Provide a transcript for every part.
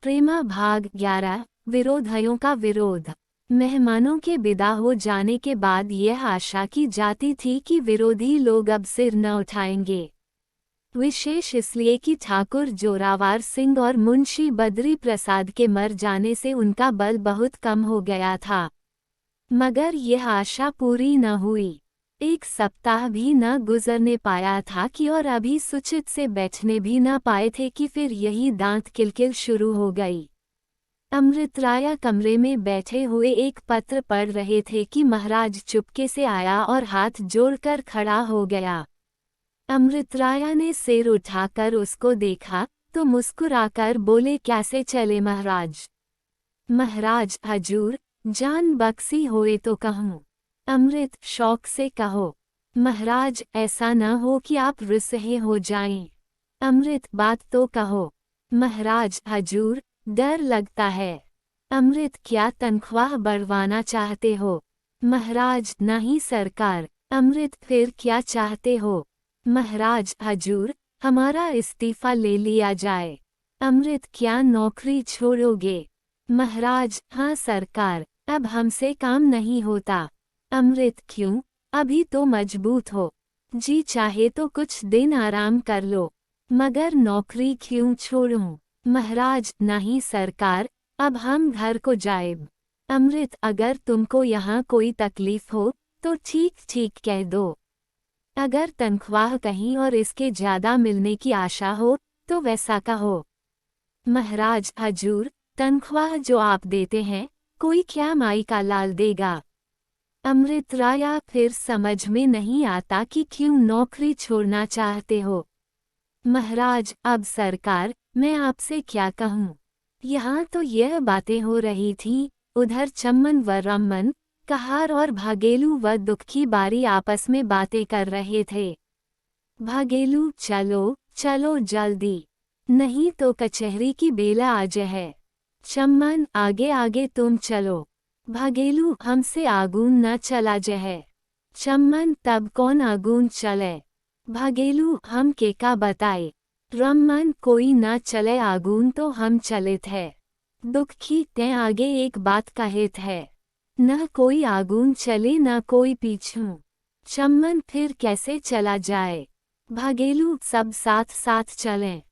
प्रेमा भाग 11। विरोधियों का विरोध। मेहमानों के विदा हो जाने के बाद यह आशा की जाती थी कि विरोधी लोग अब सिर न उठाएंगे, विशेष इसलिए कि ठाकुर जोरावर सिंह और मुंशी बद्री प्रसाद के मर जाने से उनका बल बहुत कम हो गया था। मगर यह आशा पूरी न हुई। एक सप्ताह भी न गुजरने पाया था कि और अभी सुचित से बैठने भी न पाए थे कि फिर यही दांत किलकिल शुरू हो गई। अमृतराया कमरे में बैठे हुए एक पत्र पढ़ रहे थे कि महाराज चुपके से आया और हाथ जोड़कर खड़ा हो गया। अमृतराया ने सिर उठाकर उसको देखा तो मुस्कुराकर बोले, कैसे चले महाराज? महाराज हजूर, जान बख्शी होए तो कहूँ। अमृत, शौक से कहो। महाराज, ऐसा न हो कि आप रुसहे हो जाएं। अमृत, बात तो कहो। महाराज हजूर, डर लगता है। अमृत, क्या तनख्वाह बढ़वाना चाहते हो? महाराज, नहीं सरकार। अमृत, फिर क्या चाहते हो? महाराज हजूर, हमारा इस्तीफा ले लिया जाए। अमृत, क्या नौकरी छोड़ोगे? महाराज, हाँ सरकार, अब हमसे काम नहीं होता। अमृत, क्यों? अभी तो मजबूत हो, जी चाहे तो कुछ दिन आराम कर लो, मगर नौकरी क्यों छोड़ूं? महाराज, नहीं सरकार, अब हम घर को जाएब। अमृत, अगर तुमको यहाँ कोई तकलीफ हो तो ठीक ठीक कह दो। अगर तनख्वाह कहीं और इसके ज्यादा मिलने की आशा हो तो वैसा कहो। महाराज हजूर, तनख्वाह जो आप देते हैं कोई क्या माई का लाल देगा? अमृतराया, फिर समझ में नहीं आता कि क्यों नौकरी छोड़ना चाहते हो? महाराज, अब सरकार, मैं आपसे क्या कहूँ। यहाँ तो यह बातें हो रही थीं, उधर चम्मन व रम्मन, कहार और भागेलू व दुखी बारी आपस में बातें कर रहे थे। भागेलू, चलो चलो जल्दी, नहीं तो कचहरी की बेला आ जाए। चम्मन, आगे आगे तुम चलो। भागेलू, हमसे आगून न चला जाए। चम्मन, तब कौन आगून चले? भागेलू, हम के का बताए। रम्मन, कोई न चले आगून तो हम चलित है। दुखी, ते आगे एक बात कहित है, न कोई आगून चले न कोई पीछू। चम्मन, फिर कैसे चला जाए? भागेलू, सब साथ साथ चलें।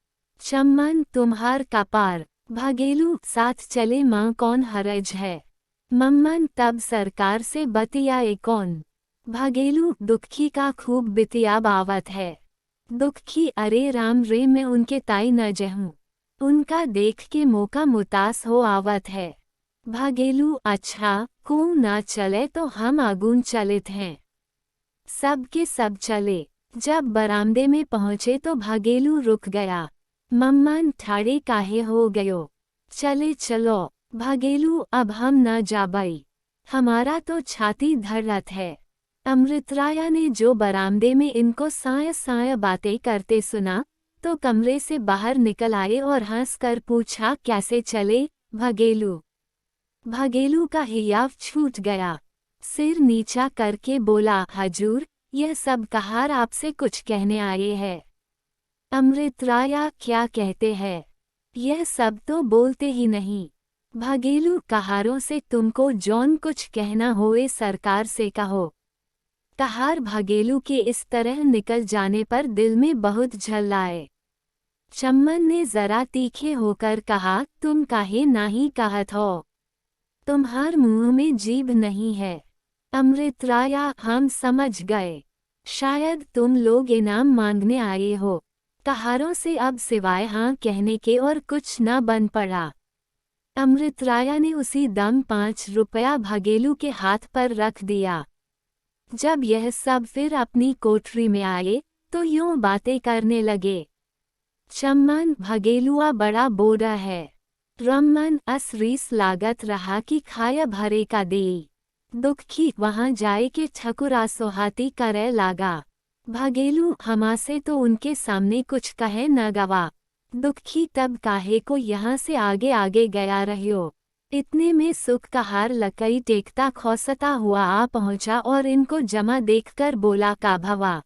चम्मन, तुम्हार कपार। भागेलू, साथ चले माँ कौन हरज है। मम्मन, तब सरकार से बतियाए कौन? भागेलू, दुखी का खूब बितियाब आवत है। दुखी, अरे राम रे, मैं उनके ताई न जहूँ, उनका देख के मौका मुतास हो आवत है। भागेलू, अच्छा, को ना चले तो हम आगून चलित हैं। सब के सब चले। जब बरामदे में पहुँचे तो भागेलू रुक गया। मम्मन, ठाड़े काहे हो गयो? चले चलो। भागेलू, अब हम न जाबाई, हमारा तो छाती धड़त है। अमृतराया ने जो बरामदे में इनको साय साय बातें करते सुना तो कमरे से बाहर निकल आए और हंसकर पूछा, कैसे चले भागेलू? भागेलू का हियाव छूट गया। सिर नीचा करके बोला, हजूर, यह सब कहार आपसे कुछ कहने आए हैं। अमृतराया, क्या कहते हैं? यह सब तो बोलते ही नहीं। भागेलू, कहारों से तुमको जौन कुछ कहना होए सरकार से कहो। कहार भागेलू के इस तरह निकल जाने पर दिल में बहुत झल्लाए। चम्मन ने जरा तीखे होकर कहा, तुम काहे नाही कहत हो? तुम्हार मुंह में जीभ नहीं है। अमृतराया, हम समझ गए, शायद तुम लोग इनाम मांगने आए हो। कहारों से अब सिवाय हाँ कहने के और कुछ न बन पड़ा। अमृतराया ने उसी दम 5 रुपया भागेलू के हाथ पर रख दिया। जब यह सब फिर अपनी कोठरी में आए तो यूं बातें करने लगे। चम्मन, भागेलुआ बड़ा बोरा है। रम्मन, असरीस लागत रहा कि खाया भरे का देई। दुखी, वहां जाए के ठकुरा सोहाती करे लागा। भागेलू, हमासे तो उनके सामने कुछ कहे न गवा। दुखी, तब काहे को यहाँ से आगे आगे गया रहियो। इतने में सुख का हार लकई टेकता खौसता हुआ आ पहुंचा और इनको जमा देखकर बोला, का भवा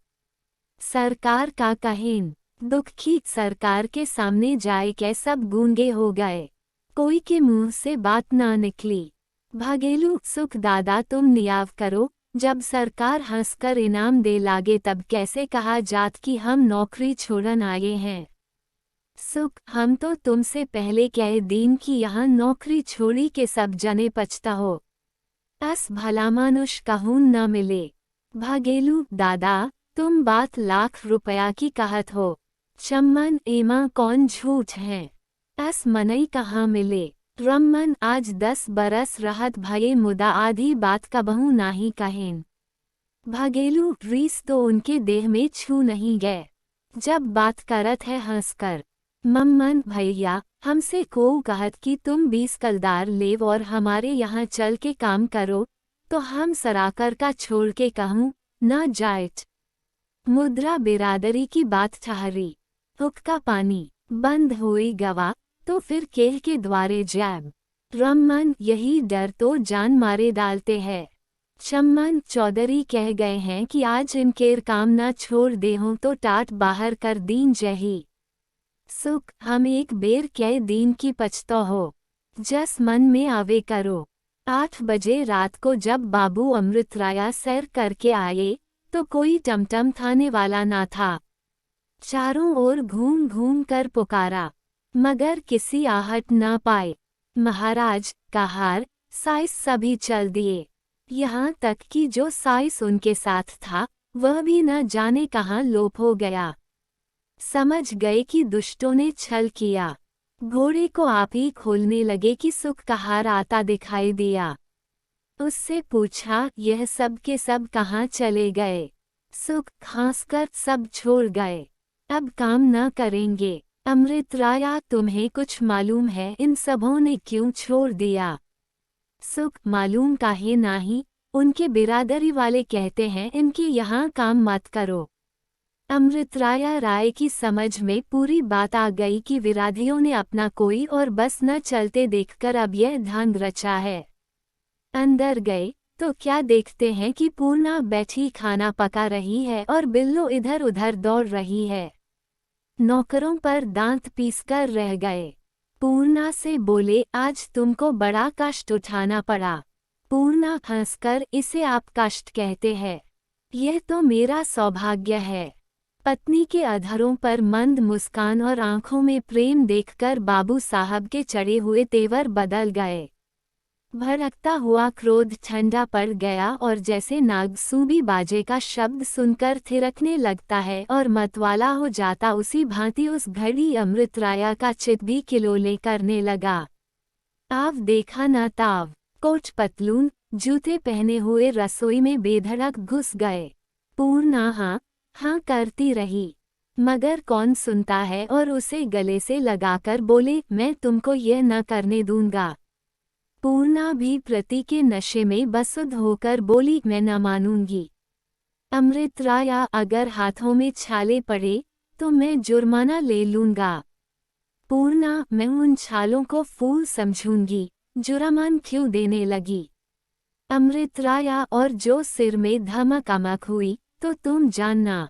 सरकार का कहेन। दुखी, सरकार के सामने जाए के सब गूंगे हो गए। कोई के मुंह से बात ना निकली। भागेलू सुख दादा तुम नियाव करो, जब सरकार हंसकर इनाम दे लागे तब कैसे कहा जात कि हम नौकरी छोड़न आए हैं। सुख हम तो तुमसे पहले कह दीन कि यहाँ नौकरी छोड़ी के सब जने पछता हो। अस भला मानुष कहून न मिले। भागेलू दादा तुम बात लाख रुपया की कहत हो, चम्मन एमा कौन झूठ है। अस मनई कहाँ मिले। रम्मन आज 10 बरस रहत भये मुदा आधी बात कबहू नाही कहेन। भागेलू रीस तो उनके देह में छू नहीं गए, जब बात करत है हंसकर। मम्मन भैया हमसे को कहत कि तुम 20 कलदार लेव और हमारे यहाँ चल के काम करो, तो हम सराकर का छोड़ के कहूँ न जायट। मुद्रा बिरादरी की बात ठहरी। हुक्का पानी बंद हुई गवा तो फिर केह के द्वारे जैब। रम्मन यही डर तो जान मारे डालते हैं। चम्मन चौधरी कह गए हैं कि आज इनकेर काम न छोड़ दे हों तो टाट बाहर कर दीन जही। सुख हम एक बेर कह दीन की पछतो हो, जस मन में आवे करो। 8 बजे रात को जब बाबू अमृतराया सैर करके आए तो कोई टमटम थाने वाला ना था। चारों ओर घूम घूम कर पुकारा, मगर किसी आहट न पाए। महाराज कहार साइस सभी चल दिए, यहाँ तक कि जो साइस उनके साथ था वह भी न जाने कहाँ लोप हो गया। समझ गए कि दुष्टों ने छल किया। घोड़े को आप ही खोलने लगे कि सुख कहार आता दिखाई दिया। उससे पूछा यह सब के सब कहाँ चले गए। सुख खांसकर सब छोड़ गए, अब काम न करेंगे। अमृतराया तुम्हें कुछ मालूम है इन सबों ने क्यों छोड़ दिया। सुख मालूम काहे नाही, उनके बिरादरी वाले कहते हैं इनके यहाँ काम मत करो। अमृतराया राय की समझ में पूरी बात आ गई कि विराधियों ने अपना कोई और बस न चलते देखकर अब यह ढंग रचा है। अंदर गए तो क्या देखते हैं कि पूर्णा बैठी खाना पका रही है और बिल्लो इधर उधर दौड़ रही है। नौकरों पर दांत पीसकर रह गए। पूर्णा से बोले आज तुमको बड़ा कष्ट उठाना पड़ा। पूर्णा हंसकर इसे आप कष्ट कहते हैं, यह तो मेरा सौभाग्य है। पत्नी के अधरों पर मंद मुस्कान और आंखों में प्रेम देखकर बाबू साहब के चढ़े हुए तेवर बदल गए। भड़कता हुआ क्रोध ठंडा पड़ गया और जैसे नागसूबी बाजे का शब्द सुनकर थिरकने लगता है और मतवाला हो जाता, उसी भांति उस घड़ी अमृतराया का चित भी किलोले करने लगा। आव देखा न ताव, कोट पतलून जूते पहने हुए रसोई में बेधड़क घुस गए। पूर्णा हाँ करती रही, मगर कौन सुनता है, और उसे गले से लगाकर बोले मैं तुमको यह न करने दूंगा। पूर्णा भी प्रति के नशे में बसुध होकर बोली मैं न मानूंगी। अमृतराया अगर हाथों में छाले पड़े तो मैं जुर्माना ले लूंगा। पूर्णा मैं उन छालों को फूल समझूंगी, जुर्मान क्यों देने लगी। अमृतराया और जो सिर में धमक अमक हुई तो तुम जानना।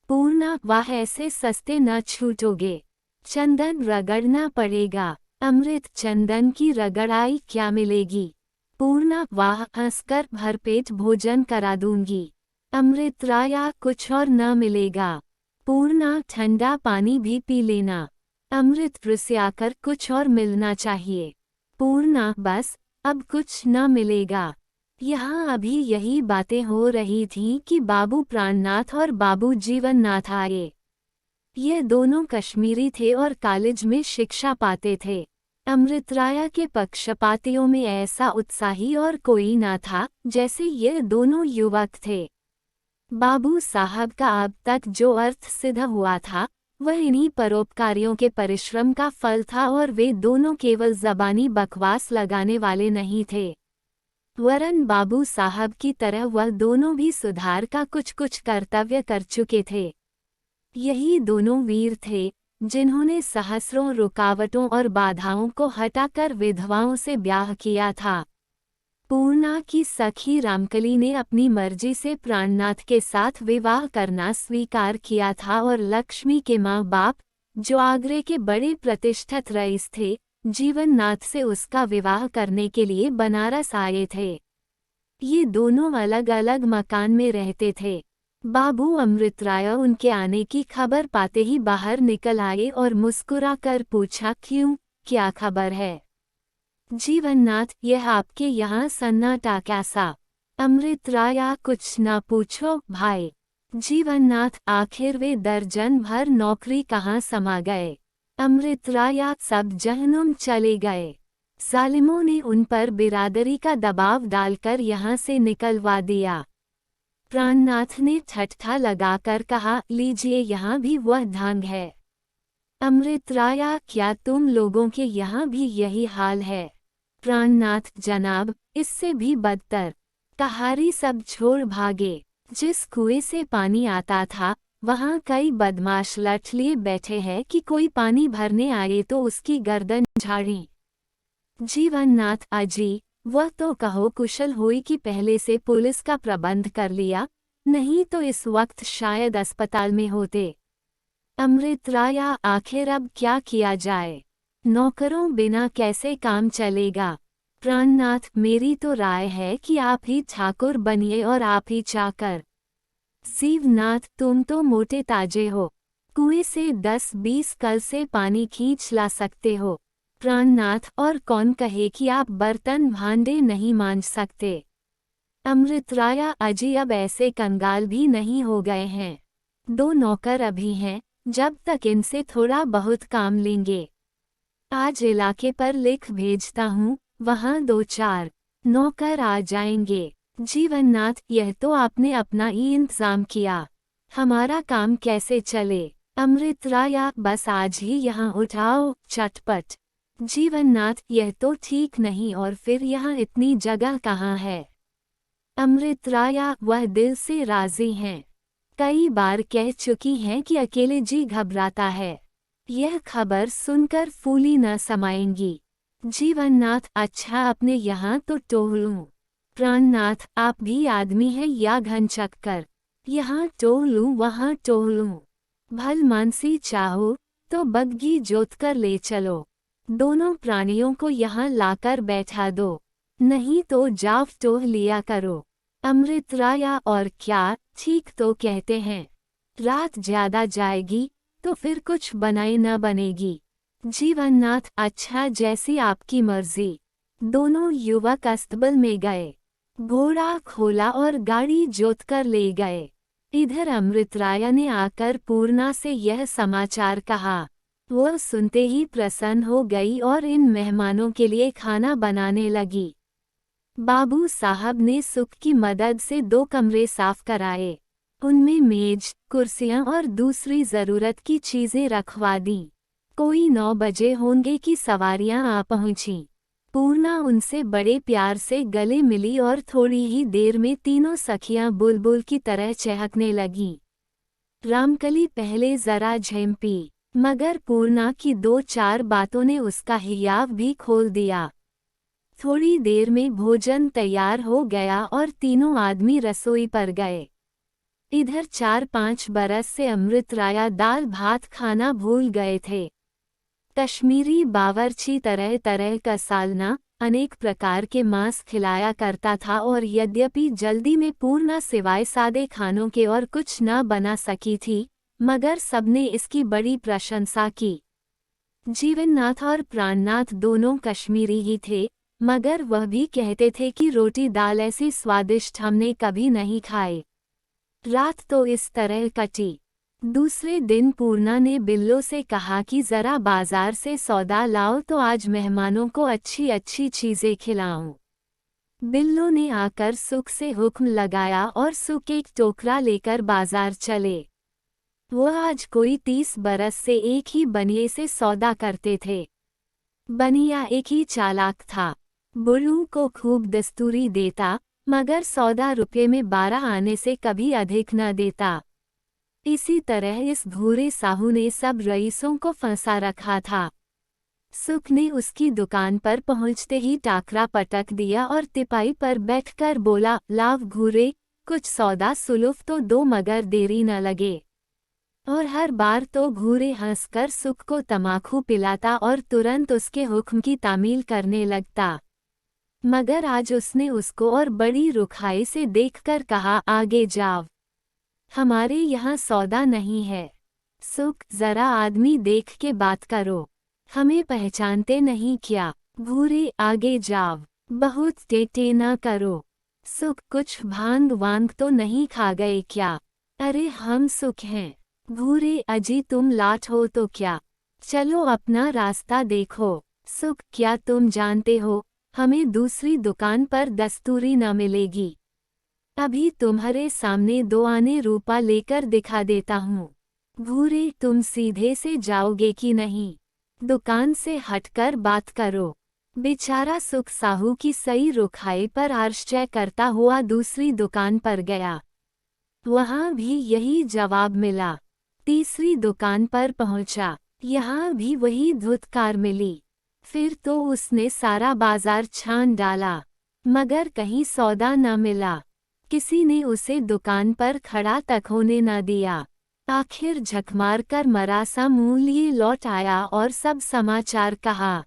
पूर्णा वाह ऐसे सस्ते न छूटोगे, चंदन रगड़ना पड़ेगा। अमृत चंदन की रगड़ाई क्या मिलेगी। पूर्णा वाह हंसकर भरपेट भोजन करा दूंगी। अमृतराया कुछ और न मिलेगा। पूर्णा ठंडा पानी भी पी लेना। अमृत रुसियाकर कुछ और मिलना चाहिए। पूर्णा बस अब कुछ न मिलेगा। यहाँ अभी यही बातें हो रही थीं कि बाबू प्राणनाथ और बाबू जीवननाथ आए। ये दोनों कश्मीरी थे और कॉलेज में शिक्षा पाते थे। अमृतराया के पक्षपातियों में ऐसा उत्साही और कोई न था जैसे ये दोनों युवक थे। बाबू साहब का अब तक जो अर्थ सिद्ध हुआ था वह इन्हीं परोपकारियों के परिश्रम का फल था, और वे दोनों केवल ज़बानी बकवास लगाने वाले नहीं थे, वरन बाबू साहब की तरह वह दोनों भी सुधार का कुछ कुछ कर्तव्य कर चुके थे। यही दोनों वीर थे जिन्होंने सहस्रों रुकावटों और बाधाओं को हटाकर विधवाओं से ब्याह किया था। पूर्णा की सखी रामकली ने अपनी मर्जी से प्राणनाथ के साथ विवाह करना स्वीकार किया था, और लक्ष्मी के माँ बाप जो आगरे के बड़े प्रतिष्ठित रईस थे जीवननाथ से उसका विवाह करने के लिए बनारस आए थे। ये दोनों अलग अलग मकान में रहते थे। बाबू अमृतराय उनके आने की खबर पाते ही बाहर निकल आए और मुस्कुराकर पूछा, क्यों, क्या खबर है? जीवननाथ, यह आपके यहाँ सन्नाटा कैसा? अमृतराय, कुछ ना पूछो भाई। जीवननाथ, आखिर वे दर्जन भर नौकरी कहाँ समा गए? अमृतराय, सब जहन्नुम चले गए। जालिमों ने उन पर बिरादरी का दबाव डालकर यहाँ से निकलवा दिया। प्राणनाथ ने ठट्ठा लगाकर कहा, लीजिए, यहाँ भी वह ढंग है। अमृतराय, क्या तुम लोगों के यहाँ भी यही हाल है? प्राणनाथ, जनाब, इससे भी बदतर। कहारी सब छोड़ भागे। जिस कुएं से पानी आता था, वहाँ कई बदमाश लठ लिए बैठे हैं कि कोई पानी भरने आए तो उसकी गर्दन झाड़ी। जीवननाथ, अजी, वह तो कहो कुशल हुई कि पहले से पुलिस का प्रबंध कर लिया, नहीं तो इस वक्त शायद अस्पताल में होते। अमृतराय, आखिर अब क्या किया जाए? नौकरों बिना कैसे काम चलेगा? प्राणनाथ, मेरी तो राय है कि आप ही ठाकुर बनिए और आप ही चाकर। जीवनाथ, तुम तो मोटे ताजे हो, कुएं से 10-20 कल से पानी खींच ला सकते हो। प्राणनाथ, और कौन कहे कि आप बर्तन भांडे नहीं मांज सकते? अमृतराय, अजी, अब ऐसे कंगाल भी नहीं हो गए हैं। 2 नौकर अभी हैं, जब तक इनसे थोड़ा बहुत काम लेंगे। आज इलाके पर लिख भेजता हूँ, वहाँ 2-4 नौकर आ जाएंगे। जीवननाथ, यह तो आपने अपना ही इंतजाम किया, हमारा काम कैसे चले? अमृतराय, बस आज ही यहाँ उठाओ, चटपट। जीवननाथ, यह तो ठीक नहीं, और फिर यहाँ इतनी जगह कहाँ है? अमृतराय, वह दिल से राजी हैं। कई बार कह चुकी हैं कि अकेले जी घबराता है। यह खबर सुनकर फूली न समाएंगी। जीवननाथ, अच्छा, अपने यहाँ तो टोह लूं। प्राणनाथ, आप भी आदमी हैं या घन चक्कर? यहाँ टोह लूं, वहाँ टोह लूं। भल मानसी चाहो तो बग्घी जोत कर ले चलो। दोनों प्राणियों को यहाँ लाकर बैठा दो, नहीं तो जाव टोह लिया करो। अमृतराय, और क्या, ठीक तो कहते हैं। रात ज्यादा जाएगी तो फिर कुछ बनाई न बनेगी। जीवननाथ, अच्छा, जैसी आपकी मर्जी। दोनों युवक अस्तबल में गए, घोड़ा खोला और गाड़ी जोतकर ले गए। इधर अमृतराय ने आकर पूर्णा से यह समाचार कहा। वह सुनते ही प्रसन्न हो गई और इन मेहमानों के लिए खाना बनाने लगी। बाबू साहब ने सुख की मदद से 2 कमरे साफ कराए, उनमें मेज, कुर्सियां और दूसरी जरूरत की चीजें रखवा दी। कोई 9 बजे होंगे कि सवारियां आ पहुंची। पूर्णा उनसे बड़े प्यार से गले मिली और थोड़ी ही देर में तीनों सखियां बुलबुल की तरह चहकने लगीं। रामकली पहले जरा झेंपी, मगर पूर्णा की 2-4 बातों ने उसका हियाव भी खोल दिया। थोड़ी देर में भोजन तैयार हो गया और तीनों आदमी रसोई पर गए। इधर 4-5 बरस से अमृतराय दाल भात खाना भूल गए थे। कश्मीरी बावर्ची तरह तरह का सालना, अनेक प्रकार के मांस खिलाया करता था, और यद्यपि जल्दी में पूर्णा सिवाय सादे खानों के और कुछ न बना सकी थी, मगर सबने इसकी बड़ी प्रशंसा की। जीवननाथ और प्राणनाथ दोनों कश्मीरी ही थे, मगर वह भी कहते थे कि रोटी दाल ऐसी स्वादिष्ट हमने कभी नहीं खाई। रात तो इस तरह कटी। दूसरे दिन पूर्णा ने बिल्लो से कहा कि जरा बाजार से सौदा लाओ तो आज मेहमानों को अच्छी अच्छी चीजें खिलाऊं। बिल्लो ने आकर सुख से हुक्म लगाया और सुख एक टोकरा लेकर बाजार चले। वह आज कोई 30 बरस से एक ही बनिए से सौदा करते थे। बनिया एक ही चालाक था, बुढ़ू को खूब दस्तूरी देता, मगर सौदा रुपये में 12 आने से कभी अधिक न देता। इसी तरह इस भूरे साहू ने सब रईसों को फंसा रखा था। सुख ने उसकी दुकान पर पहुंचते ही टाकरा पटक दिया और तिपाई पर बैठकर बोला, लाव घूरे, कुछ सौदा सुलुफ तो दो, मगर देरी न लगे। और हर बार तो घूरे हंसकर सुख को तमाकू पिलाता और तुरंत उसके हुक्म की तामील करने लगता। मगर आज उसने उसको और बड़ी रुखाई से देखकर कहा, आगे जाओ, हमारे यहाँ सौदा नहीं है। सुख, जरा आदमी देख के बात करो, हमें पहचानते नहीं क्या? भूरे, आगे जाओ, बहुत टेटे न करो। सुख, कुछ भांग वांग तो नहीं खा गए क्या? अरे हम सुख हैं। भूरे, अजी तुम लाट हो तो क्या? चलो अपना रास्ता देखो। सुख, क्या तुम जानते हो, हमें दूसरी दुकान पर दस्तूरी न मिलेगी। अभी तुम्हारे सामने 2 आने रूपा लेकर दिखा देता हूँ। भूरे, तुम सीधे से जाओगे कि नहीं? दुकान से हटकर बात करो। बेचारा सुख साहू की सही रुखाई पर आश्चर्य करता हुआ दूसरी दुकान पर गया। वहाँ भी यही जवाब मिला। तीसरी दुकान पर पहुँचा, यहाँ भी वही धुतकार मिली। फिर तो उसने सारा बाजार छान डाला, मगर कहीं सौदा न मिला। किसी ने उसे दुकान पर खड़ा तक होने न दिया। आखिर झकमार कर मरासा मुँह लिए लौट आया और सब समाचार कहा।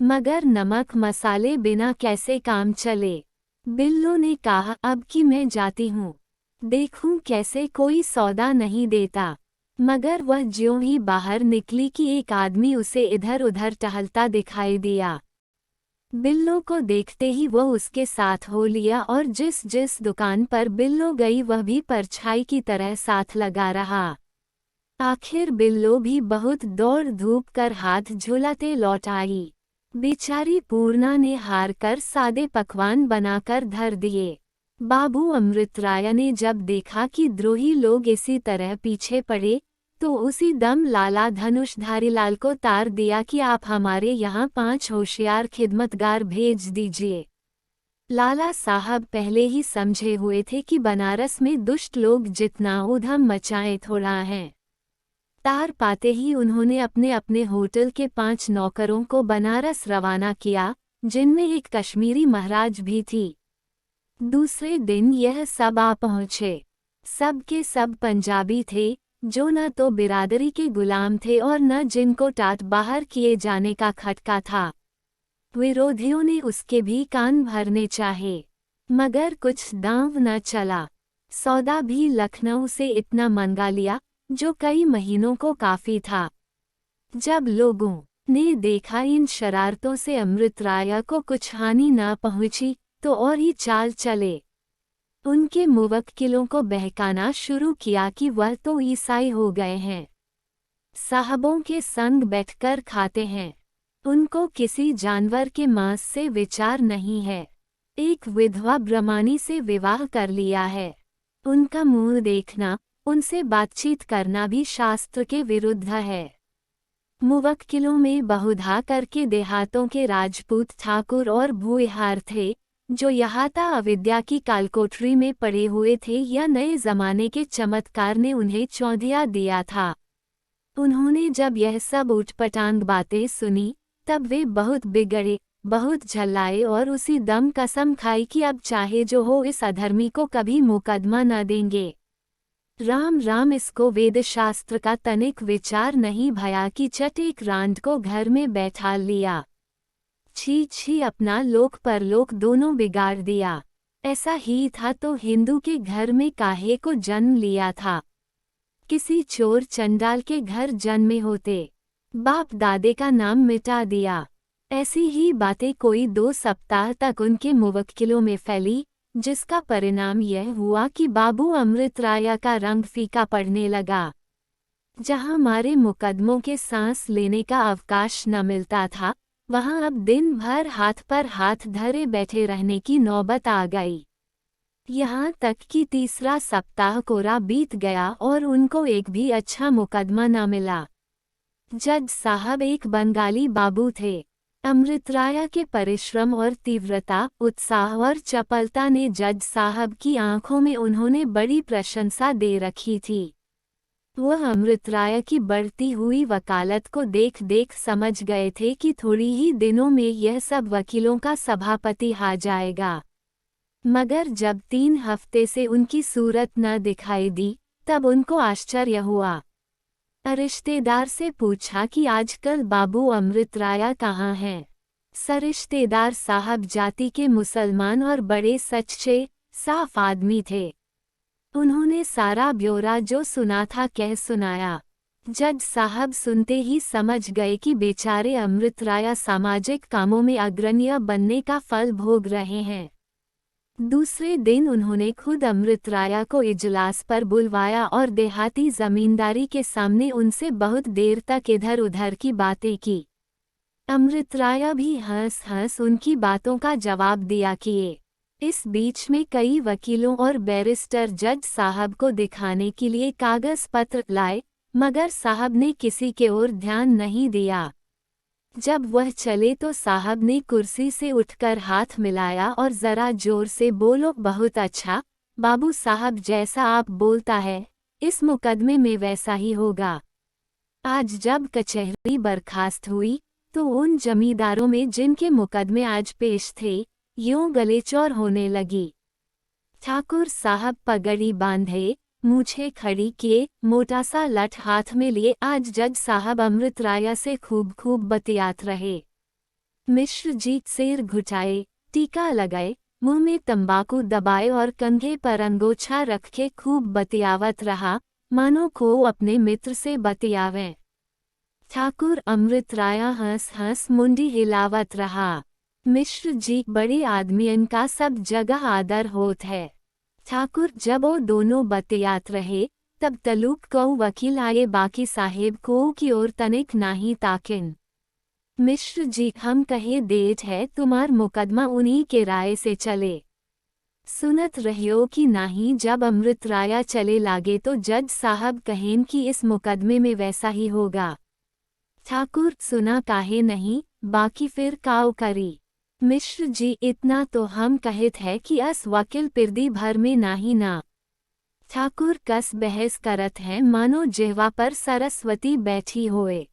मगर नमक मसाले बिना कैसे काम चले? बिल्लो ने कहा, अब कि मैं जाती हूँ, देखूं कैसे कोई सौदा नहीं देता। मगर वह ज्यों ही बाहर निकली कि एक आदमी उसे इधर उधर टहलता दिखाई दिया। बिल्लो को देखते ही वह उसके साथ हो लिया और जिस जिस दुकान पर बिल्लो गई वह भी परछाई की तरह साथ लगा रहा। आखिर बिल्लो भी बहुत दौड़ धूप कर हाथ झुलाते लौट आई। बेचारी पूर्णा ने हार कर सादे पकवान बनाकर धर दिए। बाबू अमृतराय ने जब देखा कि द्रोही लोग इसी तरह पीछे पड़े, तो उसी दम लाला धनुषधारीलाल को तार दिया कि आप हमारे यहाँ 5 होशियार खिदमतगार भेज दीजिए। लाला साहब पहले ही समझे हुए थे कि बनारस में दुष्ट लोग जितना उधम मचाए थोड़ा हैं। तार पाते ही उन्होंने अपने अपने होटल के 5 नौकरों को बनारस रवाना किया, जिनमें एक कश्मीरी महाराज भी थी। दूसरे दिन यह सब आ पहुँचे। सब के सब पंजाबी थे, जो न तो बिरादरी के गुलाम थे और न जिनको टाट बाहर किए जाने का खटका था। विरोधियों ने उसके भी कान भरने चाहे, मगर कुछ दांव न चला। सौदा भी लखनऊ से इतना मंगा लिया, जो कई महीनों को काफी था। जब लोगों ने देखा इन शरारतों से अमृतराय को कुछ हानि न पहुंची, तो और ही चाल चले। उनके मुवक्किलों को बहकाना शुरू किया कि वह तो ईसाई हो गए हैं, साहबों के संग बैठकर खाते हैं, उनको किसी जानवर के मांस से विचार नहीं है, एक विधवा ब्रह्मणी से विवाह कर लिया है। उनका मुंह देखना, उनसे बातचीत करना भी शास्त्र के विरुद्ध है। मुवक्किलों में बहुधा करके देहातों के राजपूत ठाकुर और भूइहार थे, जो यहाता अविद्या की कालकोठरी में पड़े हुए थे या नए जमाने के चमत्कार ने उन्हें चौंधिया दिया था। उन्होंने जब यह सब उटपटांग बातें सुनी, तब वे बहुत बिगड़े, बहुत झल्लाए और उसी दम कसम खाई कि अब चाहे जो हो इस अधर्मी को कभी मुकदमा न देंगे। राम राम, इसको वेदशास्त्र का तनिक विचार नहीं भया कि चट एक रांड को घर में बैठा लिया। छी छी, अपना लोक परलोक दोनों बिगाड़ दिया। ऐसा ही था तो हिंदू के घर में काहे को जन्म लिया था? किसी चोर चंडाल के घर जन्मे होते, बाप दादे का नाम मिटा दिया। ऐसी ही बातें कोई 2 सप्ताह तक उनके मुवक्किलों में फैली, जिसका परिणाम यह हुआ कि बाबू अमृतराय का रंग फीका पड़ने लगा। जहां मारे मुकदमों के सांस लेने का अवकाश न मिलता था, वहां अब दिन भर हाथ पर हाथ धरे बैठे रहने की नौबत आ गई। यहाँ तक कि तीसरा सप्ताह कोरा बीत गया और उनको एक भी अच्छा मुकदमा न मिला। जज साहब एक बंगाली बाबू थे। अमृतराय के परिश्रम और तीव्रता, उत्साह और चपलता ने जज साहब की आंखों में उन्होंने बड़ी प्रशंसा दे रखी थी। वह अमृतराय की बढ़ती हुई वकालत को देख देख समझ गए थे कि थोड़ी ही दिनों में यह सब वकीलों का सभापति आ जाएगा। मगर जब 3 हफ्ते से उनकी सूरत न दिखाई दी, तब उनको आश्चर्य हुआ। रिश्तेदार से पूछा कि आजकल बाबू अमृत राया कहाँ हैं। सरिश्तेदार साहब जाति के मुसलमान और बड़े सच्चे साफ आदमी थे। उन्होंने सारा ब्यौरा जो सुना था कह सुनाया। जज साहब सुनते ही समझ गए कि बेचारे अमृत राया सामाजिक कामों में अग्रणी बनने का फल भोग रहे हैं। दूसरे दिन उन्होंने खुद अमृत राया को इजलास पर बुलवाया और देहाती जमींदारी के सामने उनसे बहुत देर तक इधर उधर की बातें की। अमृत राया भी हंस हंस उनकी बातों का जवाब दिया किए। इस बीच में कई वकीलों और बैरिस्टर जज साहब को दिखाने के लिए कागज पत्र लाए, मगर साहब ने किसी के ओर ध्यान नहीं दिया। जब वह चले तो साहब ने कुर्सी से उठकर हाथ मिलाया और जरा जोर से बोलो, बहुत अच्छा बाबू साहब, जैसा आप बोलता है इस मुकदमे में वैसा ही होगा। आज जब कचहरी बर्खास्त हुई तो उन जमींदारों में जिनके मुकदमे आज पेश थे यूं गलेचौर होने लगी। ठाकुर साहब पगड़ी बांधे, मूछें खड़ी किए, मोटा सा लठ हाथ में लिए आज जज साहब अमृत राया से खूब बतियात रहे। मिश्र जी सिर घुटाए, टीका लगाए, मुंह में तंबाकू दबाए और कंधे पर अंगोछा रख के खूब बतियावत रहा, मानो को अपने मित्र से बतियावें। ठाकुर अमृत राया हंस हंस मुंडी हिलावत रहा। मिश्र जी, बड़े आदमियन का सब जगह आदर होत है। ठाकुर जब वो दोनों बतियात रहे तब तलूक को वकील आए बाकी साहेब को की ओर तनिक नाही ताकिन। मिश्र जी, हम कहे देत है तुम्हार मुकदमा उन्हीं के राय से चले। सुनत रहियो कि नाही। जब अमृत राया चले लागे तो जज साहब कहेन कि इस मुकदमे में वैसा ही होगा। ठाकुर, सुना काहे नहीं, बाकी फिर काओ करी। मिश्र जी, इतना तो हम कहित है कि अस वकील पिरदी भर में नाही ना। ठाकुर कस बहस करत हैं मानो जिह्वा पर सरस्वती बैठी होए।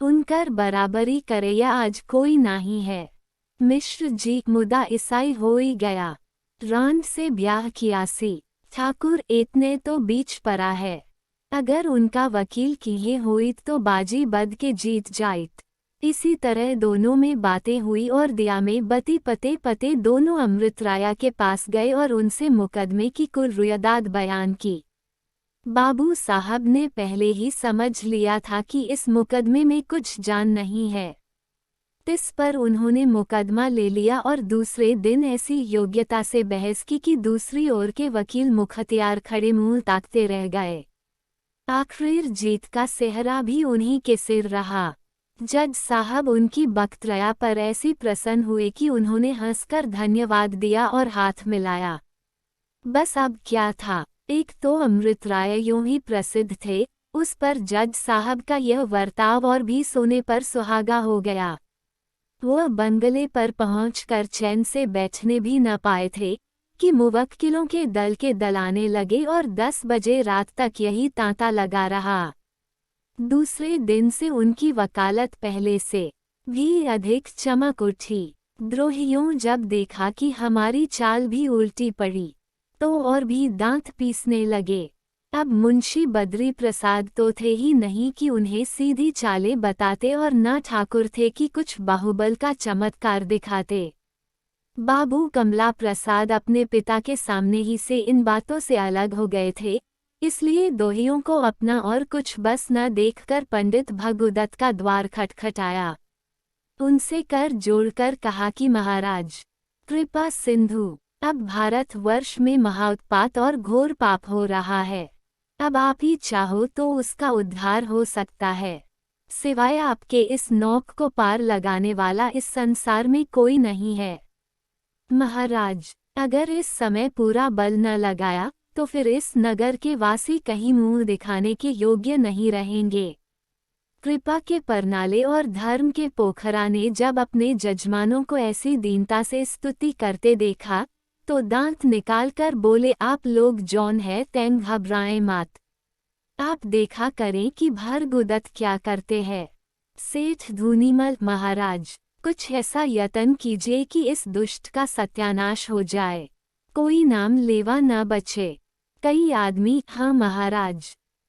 उनकर बराबरी करैया आज कोई नाही है। मिश्र जी, मुदा ईसाई होई गया, रान से ब्याह कियासी। ठाकुर, इतने तो बीच पड़ा है। अगर उनका वकील किए होइत तो बाजी बद के जीत जाइत। इसी तरह दोनों में बातें हुई और दिया में बती पते दोनों अमृत राया के पास गए और उनसे मुकदमे की कुल रुयदाद बयान की। बाबू साहब ने पहले ही समझ लिया था कि इस मुकदमे में कुछ जान नहीं है। इस पर उन्होंने मुकदमा ले लिया और दूसरे दिन ऐसी योग्यता से बहस की कि दूसरी ओर के वकील मुखत्यार खड़े मुंह ताकते रह गए। आखिर जीत का सेहरा भी उन्हीं के सिर रहा। जज साहब उनकी वक्तृता पर ऐसी प्रसन्न हुए कि उन्होंने हंसकर धन्यवाद दिया और हाथ मिलाया। बस अब क्या था, एक तो अमृत राय यूं ही प्रसिद्ध थे, उस पर जज साहब का यह वर्ताव और भी सोने पर सुहागा हो गया। वह बंगले पर पहुंचकर चैन से बैठने भी न पाए थे कि मुवक्किलों के दल के दलाने लगे और 10 बजे रात तक यही तांता लगा रहा। दूसरे दिन से उनकी वकालत पहले से भी अधिक चमक उठी। द्रोहियों जब देखा कि हमारी चाल भी उल्टी पड़ी तो और भी दांत पीसने लगे। अब मुंशी बद्री प्रसाद तो थे ही नहीं कि उन्हें सीधी चालें बताते और न ठाकुर थे कि कुछ बाहुबल का चमत्कार दिखाते। बाबू कमला प्रसाद अपने पिता के सामने ही से इन बातों से अलग हो गए थे, इसलिए दोहियों को अपना और कुछ बस न देखकर पंडित भगुदत्त का द्वार खटखटाया। उनसे कर जोड़कर कहा कि महाराज कृपा सिंधु, अब भारतवर्ष में महाउत्पात और घोर पाप हो रहा है। अब आप ही चाहो तो उसका उद्धार हो सकता है। सिवाय आपके इस नौक को पार लगाने वाला इस संसार में कोई नहीं है। महाराज, अगर इस समय पूरा बल न लगाया तो फिर इस नगर के वासी कहीं मुंह दिखाने के योग्य नहीं रहेंगे। कृपा के परनाले और धर्म के पोखरा ने जब अपने जजमानों को ऐसी दीनता से स्तुति करते देखा तो दांत निकालकर बोले, आप लोग जौन है तैं घबराएं मत। आप देखा करें कि भरगुदत्त क्या करते हैं। सेठ धूनीमल, महाराज कुछ ऐसा यत्न कीजिए कि इस दुष्ट का सत्यानाश हो जाए, कोई नाम लेवा न बचे। कई आदमी, हाँ महाराज,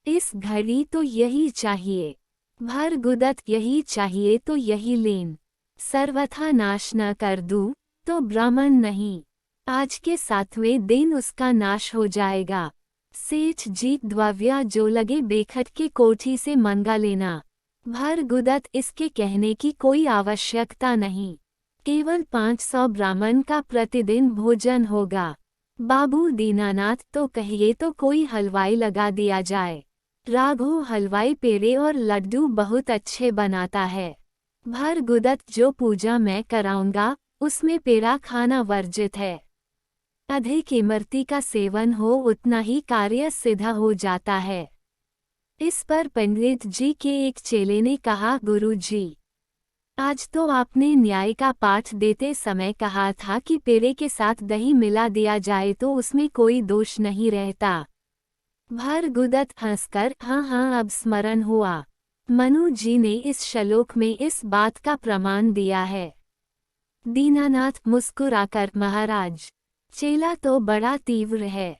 इस घड़ी तो यही चाहिए, भरगुदत यही चाहिए तो यही लेन, सर्वथा नाश न कर दूं तो ब्राह्मण नहीं, आज के 7वें दिन उसका नाश हो जाएगा। सेठ जी, द्रव्य जो लगे बेखट के कोठी से मंगा लेना। भरगुदत, इसके कहने की कोई आवश्यकता नहीं, केवल 500 ब्राह्मण का प्रतिदिन भोजन होगा। बाबू दीनानाथ, तो कहिए तो कोई हलवाई लगा दिया जाए। राघो हलवाई पेड़े और लड्डू बहुत अच्छे बनाता है। भरगुदत, जो पूजा मैं कराऊंगा उसमें पेड़ा खाना वर्जित है। अधिक इमरती का सेवन हो उतना ही कार्य सिद्ध हो जाता है। इस पर पंडित जी के एक चेले ने कहा, गुरु जी, आज तो आपने न्याय का पाठ देते समय कहा था कि पेड़े के साथ दही मिला दिया जाए तो उसमें कोई दोष नहीं रहता। भरगुदत हंसकर, हाँ हाँ, अब स्मरण हुआ। मनु जी ने इस श्लोक में इस बात का प्रमाण दिया है। दीनानाथ मुस्कुराकर, महाराज, चेला तो बड़ा तीव्र है।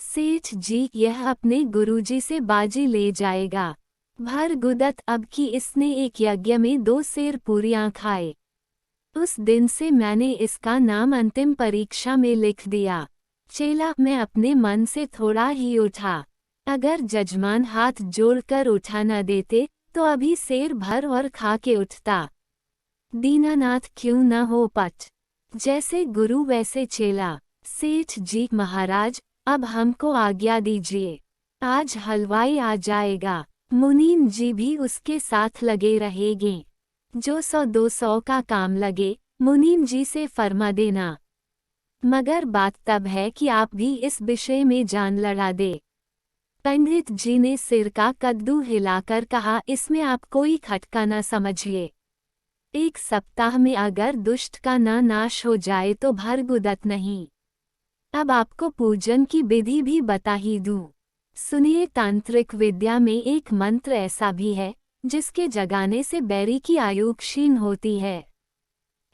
सेठ जी, यह अपने गुरुजी से बाजी ले जाएगा। भरगुदत, अब कि इसने एक यज्ञ में 2 सेर पूरियां खाए, उस दिन से मैंने इसका नाम अंतिम परीक्षा में लिख दिया। चेला, मैं अपने मन से थोड़ा ही उठा, अगर जजमान हाथ जोड़कर उठा न देते तो अभी सेर भर और खा के उठता। दीनानाथ, क्यों न हो पट, जैसे गुरु वैसे चेला। सेठ जी, महाराज, अब हमको आज्ञा दीजिए, आज हलवाई आ जाएगा। मुनीम जी भी उसके साथ लगे रहेंगे। जो 100-200 का काम लगे मुनीम जी से फरमा देना। मगर बात तब है कि आप भी इस विषय में जान लड़ा दे। पंडित जी ने सिर का कद्दू हिलाकर कहा, इसमें आप कोई खटका न समझिए। 1 सप्ताह में अगर दुष्ट का न नाश हो जाए तो भरगुदत नहीं। अब आपको पूजन की विधि भी बता ही दूं। सुनिए, तांत्रिक विद्या में एक मंत्र ऐसा भी है जिसके जगाने से बैरी की आयु क्षीण होती है।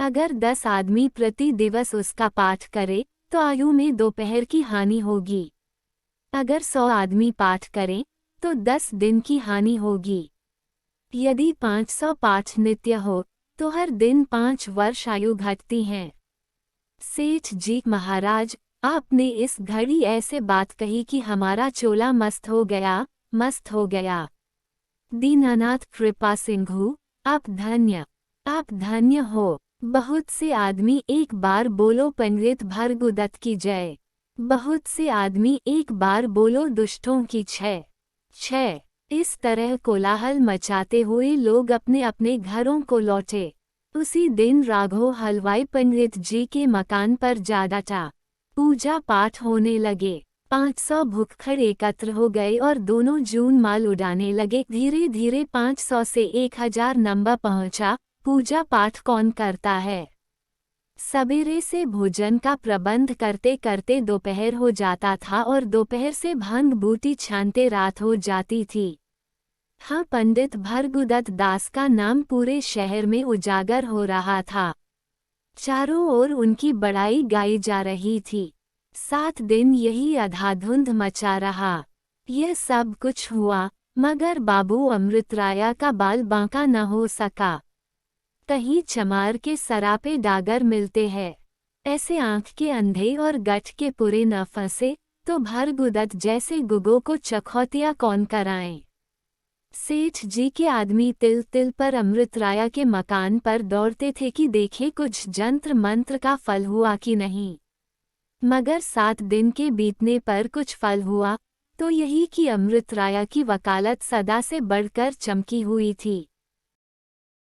अगर 10 आदमी प्रति दिवस उसका पाठ करे तो आयु में दोपहर की हानि होगी। अगर 100 आदमी पाठ करें तो 10 दिन की हानि होगी। यदि 500 पाठ नित्य हो तो हर दिन 5 वर्ष आयु घटती है। सेठ जी, महाराज, आपने इस घड़ी ऐसे बात कही कि हमारा चोला मस्त हो गया, मस्त हो गया। दीनानाथ कृपा सिंघू, आप धन्य हो। बहुत से आदमी एक बार बोलो, पंडित भरगुदत की जय। बहुत से आदमी एक बार बोलो, दुष्टों की छय। इस तरह कोलाहल मचाते हुए लोग अपने अपने घरों को लौटे। उसी दिन राघो हलवाई पंडित जी के मकान पर जा डटा। पूजा पाठ होने लगे। 500 भुक्खड़ एकत्र हो गए और दोनों जून माल उड़ाने लगे। धीरे धीरे 500 से 1000 नंबर पहुंचा। पूजा पाठ कौन करता है? सवेरे से भोजन का प्रबंध करते करते दोपहर हो जाता था और दोपहर से भांग बूटी छानते रात हो जाती थी। हाँ, पंडित भरगुदत दास का नाम पूरे शहर में उजागर हो रहा था। चारों ओर उनकी बड़ाई गाई जा रही थी। 7 दिन यही अंधाधुंध मचा रहा। यह सब कुछ हुआ मगर बाबू अमृतराया का बाल बांका न हो सका। कहीं चमार के सरापे डागर मिलते हैं, ऐसे आंख के अंधे और गठ के पूरे न फंसे तो भरगुदत जैसे गुगों को चखौतिया कौन कराएं। सेठ जी के आदमी तिल तिल पर अमृतराया के मकान पर दौड़ते थे कि देखे कुछ जंत्र मंत्र का फल हुआ कि नहीं। मगर 7 दिन के बीतने पर कुछ फल हुआ तो यही कि अमृतराया की वकालत सदा से बढ़कर चमकी हुई थी।